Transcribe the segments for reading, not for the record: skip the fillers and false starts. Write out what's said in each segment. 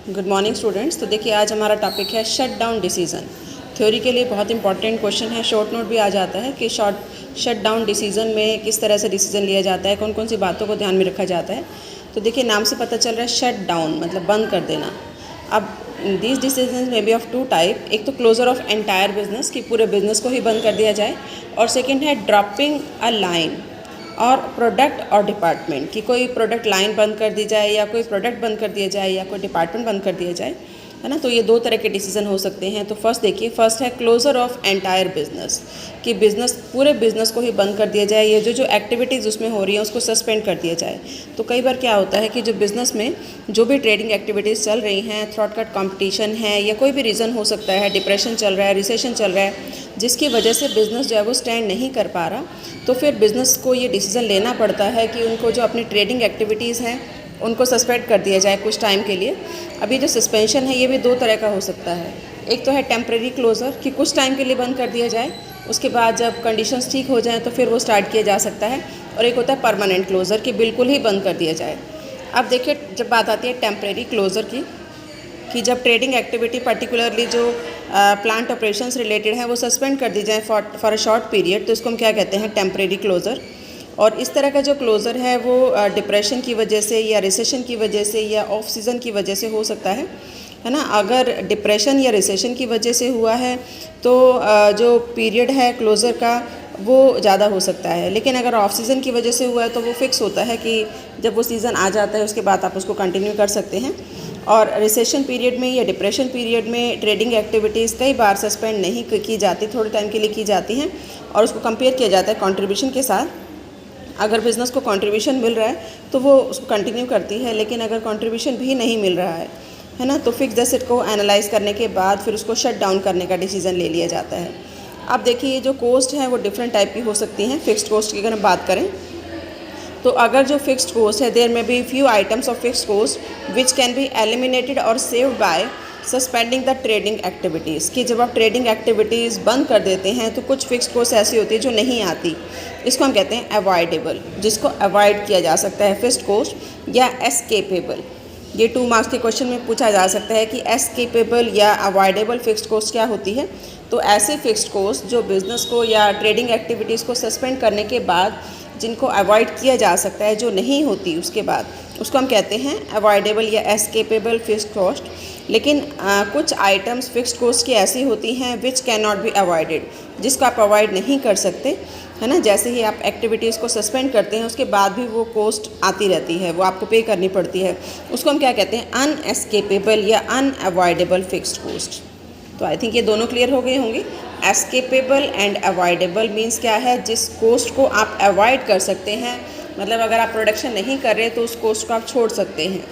Good morning students. तो देखिए आज हमारा टॉपिक है शट डाउन डिसीज़न। थ्योरी के लिए बहुत इंपॉर्टेंट क्वेश्चन है, शॉर्ट नोट भी आ जाता है कि शट डाउन डिसीज़न में किस तरह से डिसीज़न लिया जाता है, कौन कौन सी बातों को ध्यान में रखा जाता है। तो देखिए नाम से पता चल रहा है शट डाउन मतलब बंद कर देना। अब दिस डिसीजन में बी ऑफ टू टाइप, एक तो क्लोजर ऑफ एंटायर बिजनेस कि पूरे बिजनेस को ही बंद कर दिया जाए, और सेकेंड है ड्रॉपिंग अ लाइन और प्रोडक्ट और डिपार्टमेंट कि कोई प्रोडक्ट लाइन बंद कर दी जाए या कोई प्रोडक्ट बंद कर दिया जाए या कोई डिपार्टमेंट बंद कर दिया जाए, है ना। तो ये दो तरह के डिसीजन हो सकते हैं। तो फर्स्ट देखिए, फर्स्ट है क्लोजर ऑफ एंटायर बिजनेस कि बिजनेस पूरे बिजनेस को ही बंद कर दिया जाए, ये जो एक्टिविटीज़ उसमें हो रही हैं उसको सस्पेंड कर दिया जाए। तो कई बार क्या होता है कि जो बिज़नेस में जो भी ट्रेडिंग एक्टिविटीज़ चल रही हैं, थ्रॉट कट कॉम्पिटिशन है या कोई भी रीज़न हो सकता है, डिप्रेशन चल रहा है, रिसेशन चल रहा है, जिसकी वजह से बिज़नेस जो है वो स्टैंड नहीं कर पा रहा, तो फिर बिज़नेस को ये डिसीज़न लेना पड़ता है कि उनको जो अपनी ट्रेडिंग एक्टिविटीज़ हैं उनको सस्पेंड कर दिया जाए कुछ टाइम के लिए। अभी जो सस्पेंशन है ये भी दो तरह का हो सकता है। एक तो है टेम्प्रेरी क्लोज़र कि कुछ टाइम के लिए बंद कर दिया जाए, उसके बाद जब कंडीशंस ठीक हो जाएं तो फिर वो स्टार्ट किया जा सकता है। और एक होता है परमानेंट क्लोज़र कि बिल्कुल ही बंद कर दिया जाए। अब देखिए जब बात आती है टेम्प्रेरी क्लोज़र की कि जब ट्रेडिंग एक्टिविटी पर्टिकुलरली जो प्लांट ऑपरेशंस रिलेटेड है वो सस्पेंड कर दी जाए फॉर अ शॉर्ट पीरियड, तो इसको हम क्या कहते हैं, टेम्प्रेरी क्लोज़र। और इस तरह का जो क्लोज़र है वो डिप्रेशन की वजह से या रिसेशन की वजह से या ऑफ सीज़न की वजह से हो सकता है ना। अगर डिप्रेशन या रिसेशन की वजह से हुआ है तो जो पीरियड है क्लोज़र का वो ज़्यादा हो सकता है, लेकिन अगर ऑफ सीज़न की वजह से हुआ है तो वो फिक्स होता है कि जब वो सीज़न आ जाता है उसके बाद आप उसको कंटिन्यू कर सकते हैं। और रिसेशन पीरियड में या डिप्रेशन पीरियड में ट्रेडिंग एक्टिविटीज़ कई बार सस्पेंड नहीं की जाती, थोड़े टाइम के लिए की जाती हैं और उसको कंपेयर किया जाता है कंट्रीब्यूशन के साथ। अगर बिज़नेस को कंट्रीब्यूशन मिल रहा है तो वो उसको कंटिन्यू करती है, लेकिन अगर कंट्रीब्यूशन भी नहीं मिल रहा है ना, तो फिक्स एसेट को एनालाइज करने के बाद फिर उसको शट डाउन करने का डिसीज़न ले लिया जाता है। अब देखिए ये जो कोस्ट है वो डिफरेंट टाइप की हो सकती हैं। फिक्स्ड कोस्ट की अगर हम बात करें तो अगर जो फिक्स्ड कोस्ट है, देयर में be few items of fixed cost which can be eliminated और saved by suspending the trading activities कि जब आप ट्रेडिंग एक्टिविटीज़ बंद कर देते हैं तो कुछ फिक्स्ड कोस्ट ऐसी होती है जो नहीं आती, इसको हम कहते हैं अवॉइडेबल, जिसको अवॉइड किया जा सकता है फिक्स्ड कोस्ट या एस्केपेबल। ये 2 मार्क्स के क्वेश्चन में पूछा जा सकता है कि एस्केपेबल या अवॉइडेबल फिक्स्ड कोस्ट क्या होती है। तो ऐसे फिक्स्ड कोस्ट जो बिज़नेस को या ट्रेडिंग एक्टिविटीज़ को सस्पेंड करने के बाद जिनको अवॉइड किया जा सकता है, जो नहीं होती उसके बाद, उसको हम कहते हैं अवॉइडेबल या एस्केपेबल फिक्स्ड कोस्ट। लेकिन कुछ आइटम्स फिक्स्ड कोस्ट की ऐसी होती हैं which can not be avoided, जिसको आप अवॉइड नहीं कर सकते, है ना। जैसे ही आप एक्टिविटीज़ को सस्पेंड करते हैं उसके बाद भी वो कोस्ट आती रहती है, वो आपको पे करनी पड़ती है, उसको हम क्या कहते हैं, अनएस्केपेबल या अनअवॉइडेबल फिक्स्ड कोस्ट। तो आई थिंक ये दोनों क्लियर हो गए होंगे। एस्केपेबल एंड अवॉइडेबल मीन्स क्या है, जिस कोस्ट को आप अवॉइड कर सकते हैं, मतलब अगर आप प्रोडक्शन नहीं कर रहे तो उस कोस्ट को आप छोड़ सकते हैं,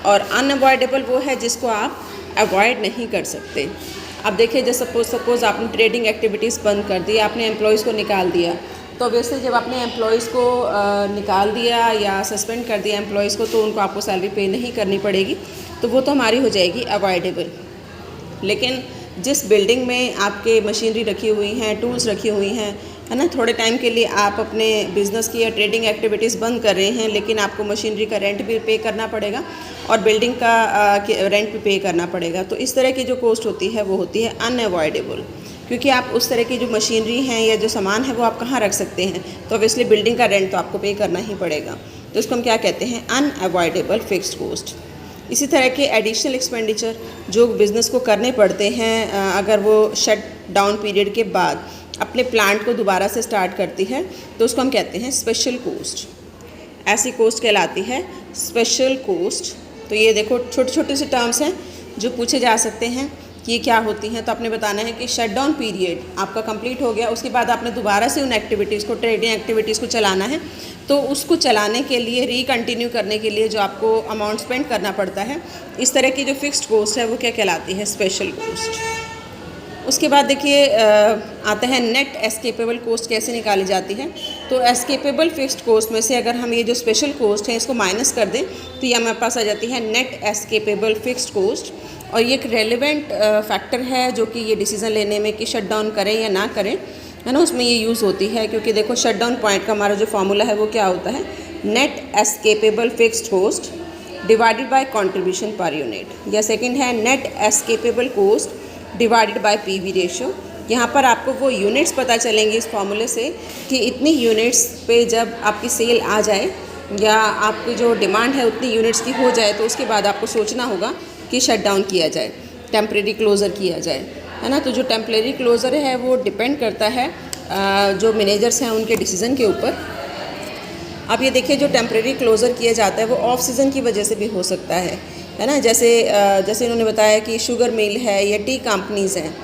और अनअवॉइडेबल वो है जिसको आप अवॉइड नहीं कर सकते। अब देखिए जैसे सपोज़ आपने ट्रेडिंग एक्टिविटीज़ बंद कर दी, आपने एम्प्लॉयज़ को निकाल दिया, तो ऑब्वियसली जब आपने एम्प्लॉयज़ को निकाल दिया या सस्पेंड कर दिया एम्प्लॉयज़ को, तो उनको आपको सैलरी पे नहीं करनी पड़ेगी, तो वो तो हमारी हो जाएगी अवॉइडेबल। लेकिन जिस बिल्डिंग में आपके मशीनरी रखी हुई हैं, टूल्स रखी हुई हैं, है ना, थोड़े टाइम के लिए आप अपने बिज़नेस की या ट्रेडिंग एक्टिविटीज़ बंद कर रहे हैं, लेकिन आपको मशीनरी का रेंट भी पे करना पड़ेगा और बिल्डिंग का रेंट भी पे करना पड़ेगा। तो इस तरह की जो कॉस्ट होती है वो होती है अनअवॉइडेबल, क्योंकि आप उस तरह की जो मशीनरी हैं या जो सामान है वो आप कहाँ रख सकते हैं, तो ऑब्वियसली बिल्डिंग का रेंट तो आपको पे करना ही पड़ेगा। तो इसको हम क्या कहते हैं, अनअवॉइडेबल फिक्स्ड कॉस्ट। इसी तरह के एडिशनल एक्सपेंडिचर जो बिज़नेस को करने पड़ते हैं अगर वो शट डाउन पीरियड के बाद अपने प्लांट को दोबारा से स्टार्ट करती है, तो उसको हम कहते हैं स्पेशल कॉस्ट। ऐसी कॉस्ट कहलाती है स्पेशल कॉस्ट। तो ये देखो छोटे छोटे से टर्म्स हैं जो पूछे जा सकते हैं कि ये क्या होती हैं। तो आपने बताना है कि शट डाउन पीरियड आपका कंप्लीट हो गया, उसके बाद आपने दोबारा से उन एक्टिविटीज़ को, ट्रेडिंग एक्टिविटीज़ को चलाना है, तो उसको चलाने के लिए, रिकंटिन्यू करने के लिए जो आपको अमाउंट स्पेंड करना पड़ता है, इस तरह की जो फिक्स्ड कॉस्ट है वो क्या कहलाती है, स्पेशल कॉस्ट। उसके बाद देखिए आता है नेट एस्केपेबल कॉस्ट कैसे निकाली जाती है। तो एस्केपेबल फिक्स्ड कॉस्ट में से अगर हम ये जो स्पेशल कॉस्ट है इसको माइनस कर दें तो ये हमारे पास आ जाती है नेट एस्केपेबल फिक्स्ड कॉस्ट। और ये एक रेलेवेंट फैक्टर है जो कि ये डिसीज़न लेने में कि शट डाउन करें या ना करें, है ना, उसमें ये यूज़ होती है। क्योंकि देखो शट डाउन पॉइंट का हमारा जो फॉर्मूला है वो क्या होता है, net escapable fixed cost divided by contribution per unit. या सेकंड है net escapable cost divided by PV ratio. यहाँ पर आपको वो यूनिट्स पता चलेंगे इस फॉर्मूले से कि इतनी यूनिट्स पे जब आपकी सेल आ जाए या आपकी जो डिमांड है उतनी यूनिट्स की हो जाए तो उसके बाद आपको सोचना होगा कि शट डाउन किया जाए, टेम्परेरी क्लोज़र किया जाए, है ना। तो जो टेम्परेरी क्लोज़र है वो डिपेंड करता है जो मैनेजर्स हैं उनके डिसीज़न के ऊपर। अब ये देखिए, जो टेम्परेरी क्लोज़र किया जाता है वो ऑफ सीज़न की वजह से भी हो सकता है ना। जैसे इन्होंने बताया कि शुगर मिल है या टी कंपनीज़ हैं,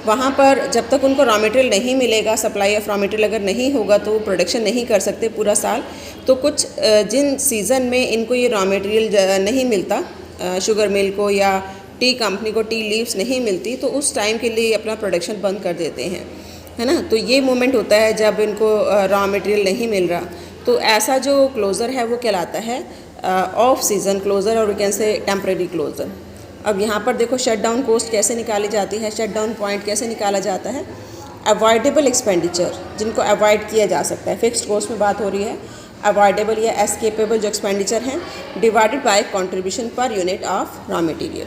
वहाँ पर जब तक उनको रॉ मटेरियल नहीं मिलेगा, सप्लाई ऑफ रॉ मटेरियल अगर नहीं होगा तो वो प्रोडक्शन नहीं कर सकते पूरा साल। तो कुछ जिन सीज़न में इनको ये रॉ मटेरियल नहीं मिलता, शुगर मिल को या टी कंपनी को टी लीव्स नहीं मिलती, तो उस टाइम के लिए अपना प्रोडक्शन बंद कर देते हैं, है ना। तो ये मोमेंट होता है जब इनको रॉ मटेरियल नहीं मिल रहा। तो ऐसा जो क्लोज़र है वो कहलाता है ऑफ सीज़न क्लोज़र, और we can say temporary closure. अब यहाँ पर देखो शट डाउन कॉस्ट कैसे निकाली जाती है, शट डाउन पॉइंट कैसे निकाला जाता है। अवॉइडेबल एक्सपेंडिचर, जिनको अवॉइड किया जा सकता है, फिक्स्ड कॉस्ट में बात हो रही है। अवॉइडेबल या एस्केपेबल जो एक्सपेंडिचर हैं divided by contribution per unit of raw material.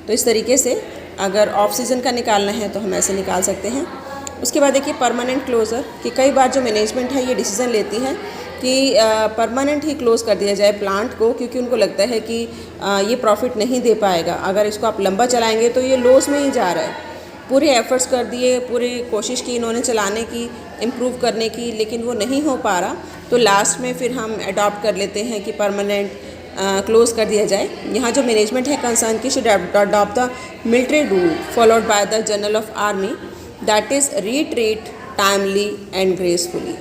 तो इस तरीके से अगर ऑफ सीज़न का निकालना है तो हम ऐसे निकाल सकते हैं। उसके बाद देखिए परमानेंट क्लोज़र, कि कई बार जो मैनेजमेंट है ये डिसीज़न लेती है कि परमानेंट ही क्लोज़ कर दिया जाए प्लांट को, क्योंकि उनको लगता है कि ये प्रॉफिट नहीं दे पाएगा। अगर इसको आप लंबा चलाएंगे तो ये लॉस में ही जा रहा है। पूरे एफर्ट्स कर दिए, पूरी कोशिश की इन्होंने चलाने की, इम्प्रूव करने की, लेकिन वो नहीं हो पा रहा, तो लास्ट में फिर हम अडॉप्ट कर लेते हैं कि परमानेंट क्लोज़ कर दिया जाए। यहाँ जो मैनेजमेंट है कंसर्न की should adopt the military rule followed by the general of army, that is retreat timely and gracefully,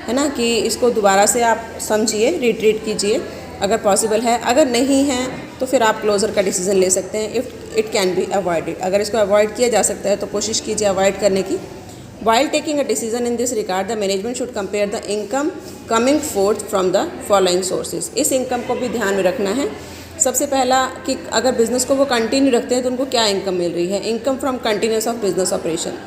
है ना। कि इसको दोबारा से आप समझिए, रिट्रीट कीजिए अगर पॉसिबल है। अगर नहीं है तो फिर आप क्लोज़र का डिसीज़न ले सकते हैं if it can be avoided. अगर इसको अवॉइड किया जा सकता है तो कोशिश कीजिए अवॉइड करने की। While taking a decision in this regard, the management should compare the income coming forth from the following sources. इस इनकम को भी ध्यान में रखना है। सबसे पहला कि अगर बिज़नेस को वो कंटिन्यू रखते हैं तो उनको क्या इनकम मिल रही है, income from continuous of business operation.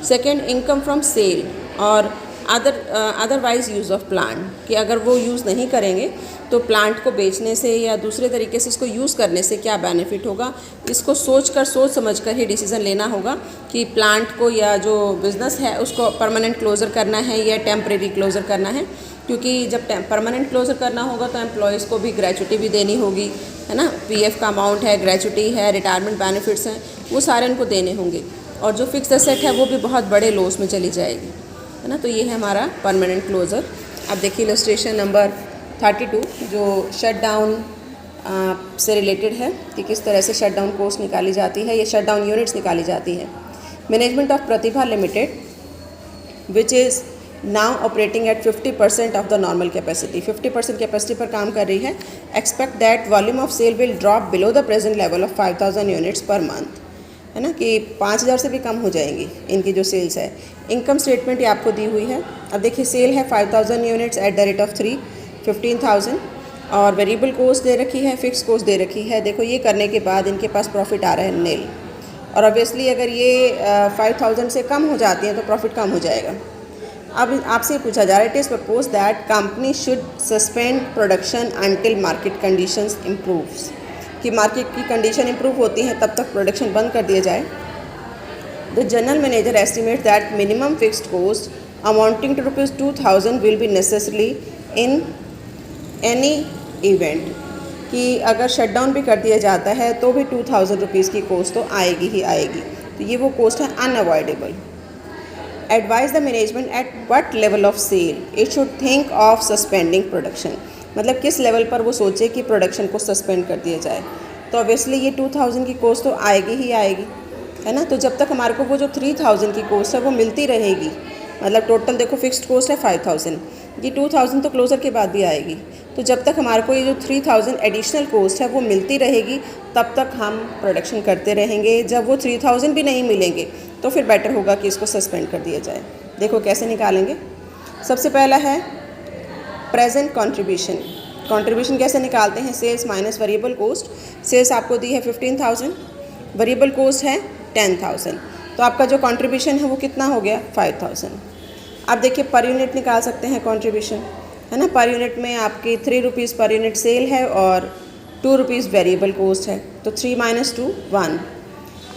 Second, income from sale और अदरवाइज यूज़ ऑफ प्लांट, कि अगर वो यूज़ नहीं करेंगे तो प्लांट को बेचने से या दूसरे तरीके से इसको यूज़ करने से क्या बेनिफिट होगा। इसको सोच समझ कर ही डिसीज़न लेना होगा कि प्लांट को या जो बिज़नेस है उसको परमानेंट क्लोज़र करना है या टेम्परेरी क्लोज़र करना है। क्योंकि जब परमानेंट क्लोज़र करना होगा तो एम्प्लॉयज़ को भी ग्रेचुटी भी देनी होगी, है ना। पीएफ का अमाउंट है, ग्रेचुटी है, रिटायरमेंट बेनिफिट्स हैं, वो सारे उनको देने होंगे। और जो फिक्स एसेट है वो भी बहुत बड़े लॉस में चली जाएगी, है ना। तो ये है हमारा परमानेंट क्लोज़र। अब देखिए इलस्ट्रेशन नंबर 32 जो शट डाउन से रिलेटेड है कि किस तरह से शट डाउन कॉस्ट निकाली जाती है या शट डाउन यूनिट्स निकाली जाती है। Management of Pratibha limited which is now operating at 50% of the normal capacity, 50% capacity पर काम कर रही है। Expect that volume of sale will drop below the present level of 5000 units per month, है ना, कि 5000 से भी कम हो जाएंगी इनकी जो सेल्स है। इनकम स्टेटमेंट ये आपको दी हुई है। अब देखिए सेल है 5000 units at the rate of 3, 15,000, और वेरिएबल कॉस्ट दे रखी है, फिक्स कॉस्ट दे रखी है। देखो ये करने के बाद इनके पास प्रॉफिट आ रहा है नील, और ऑब्वियसली अगर ये 5000 से कम हो जाती हैं तो प्रॉफिट कम हो जाएगा। अब आपसे पूछा जा रहा है, it is propose that company should suspend production until market conditions improves, कि मार्केट की कंडीशन इम्प्रूव होती हैं तब तक प्रोडक्शन बंद कर दिया जाए। The general manager estimate that minimum fixed cost amounting to ₹2000 will be necessary in any event, कि अगर शट डाउन भी कर दिया जाता है तो भी ₹2000 की कॉस्ट तो आएगी ही आएगी। तो ये वो कॉस्ट है unavoidable. Advise the management at what level of cell it should think of suspending production, मतलब किस लेवल पर वो सोचे कि प्रोडक्शन को सस्पेंड कर दिया जाए। तो ऑब्वियसली ये 2000 की कॉस्ट तो आएगी ही आएगी, है ना। तो जब तक हमारे को वो जो 3000 की कॉस्ट है वो मिलती रहेगी, मतलब टोटल देखो फिक्स्ड कॉस्ट है 5000, ये 2000 तो क्लोज़र के बाद भी आएगी। तो जब तक हमारे को ये जो 3000 एडिशनल कॉस्ट है वो मिलती रहेगी तब तक हम प्रोडक्शन करते रहेंगे। जब वो 3000 भी नहीं मिलेंगे तो फिर बेटर होगा कि इसको सस्पेंड कर दिया जाए। देखो कैसे निकालेंगे। सबसे पहला है प्रेजेंट कंट्रीब्यूशन। कंट्रीब्यूशन कैसे निकालते हैं, sales minus variable cost. Sales आपको दी है 15,000, वेरिएबल कॉस्ट है 10,000, तो आपका जो कंट्रीब्यूशन है वो कितना हो गया 5,000। अब देखिए पर यूनिट निकाल सकते हैं कंट्रीब्यूशन, है ना। पर यूनिट में आपकी ₹3 पर यूनिट सेल है और ₹2 वेरिएबल कॉस्ट है, तो 3 - 2 1।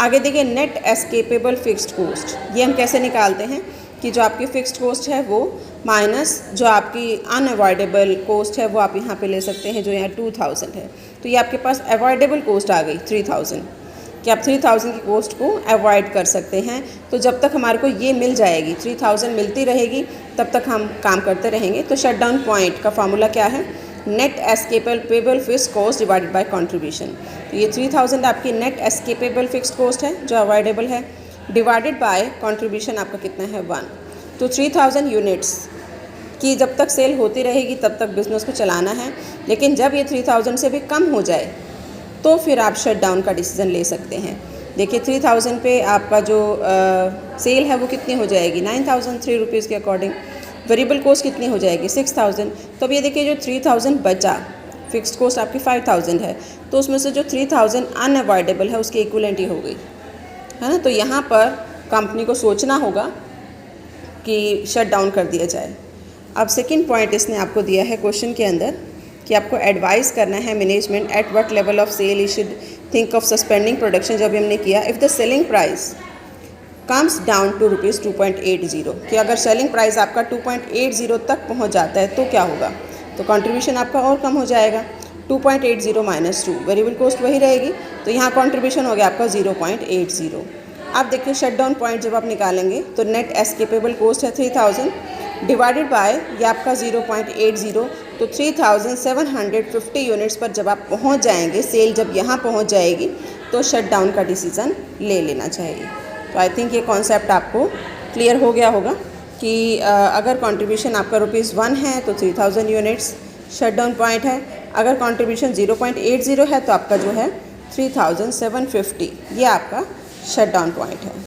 आगे देखिए नेट एस्केपेबल फिक्स्ड कॉस्ट, ये हम कैसे निकालते हैं कि जो आपकी फिक्स्ड कॉस्ट है वो माइनस जो आपकी अनअवॉइडेबल कॉस्ट है वो आप यहाँ पे ले सकते हैं, जो यहाँ 2000 है। तो ये आपके पास अवॉइडेबल कॉस्ट आ गई 3000, कि आप 3000 की कॉस्ट को अवॉइड कर सकते हैं। तो जब तक हमारे को ये मिल जाएगी, 3000 मिलती रहेगी, तब तक हम काम करते रहेंगे। तो शट डाउन पॉइंट का फार्मूला क्या है? Net escapable fixed cost divided by contribution. तो ये 3000 आपकी नेट एस्केपेबल फिक्स्ड कॉस्ट है जो अवॉइडेबल है, डिवाइडेड बाय कंट्रीब्यूशन आपका कितना है 1। तो 3000 यूनिट्स की जब तक सेल होती रहेगी तब तक बिज़नेस को चलाना है, लेकिन जब ये 3000 से भी कम हो जाए तो फिर आप शट डाउन का डिसीज़न ले सकते हैं। देखिए 3000 पे आपका जो सेल है वो कितनी हो जाएगी? 9003 रुपीज़ के अकॉर्डिंग। वेरिएबल कॉस्ट कितनी हो जाएगी? 6000। तो अब ये देखिए जो 3000 बचा, फिक्स्ड कॉस्ट आपकी 5000 है, तो उसमें से जो 3000 अनअवॉइडेबल है उसकी इक्विवेलेंट ही हो गई, है ना। तो यहाँ पर कंपनी को सोचना होगा कि शट डाउन कर दिया जाए। अब सेकंड पॉइंट इसने आपको दिया है क्वेश्चन के अंदर कि आपको एडवाइस करना है management at what level of cell you should think of suspending production. जब हमने किया if the selling price comes down to ₹2.80, कि अगर सेलिंग प्राइस आपका 2.80 तक पहुंच जाता है तो क्या होगा? तो कंट्रीब्यूशन आपका और कम हो जाएगा। 2.80 - 2, वेरिएबल कॉस्ट वही रहेगी, तो यहाँ कंट्रीब्यूशन हो गया आपका 0.80। अब देखिए शट डाउन पॉइंट जब आप निकालेंगे तो नेट एस्केपेबल कॉस्ट है 3000 डिवाइडेड बाय ये आपका 0.80, तो 3750 यूनिट्स पर जब आप पहुंच जाएंगे, सेल जब यहाँ पहुंच जाएगी तो शट डाउन का डिसीज़न ले लेना चाहिए। तो आई थिंक ये कॉन्सेप्ट आपको क्लियर हो गया होगा कि अगर कंट्रीब्यूशन आपका ₹1 है तो 3000 यूनिट्स शट डाउन पॉइंट है, अगर कंट्रीब्यूशन 0.80 है तो आपका जो है 3750, ये आपका शट डाउन पॉइंट है।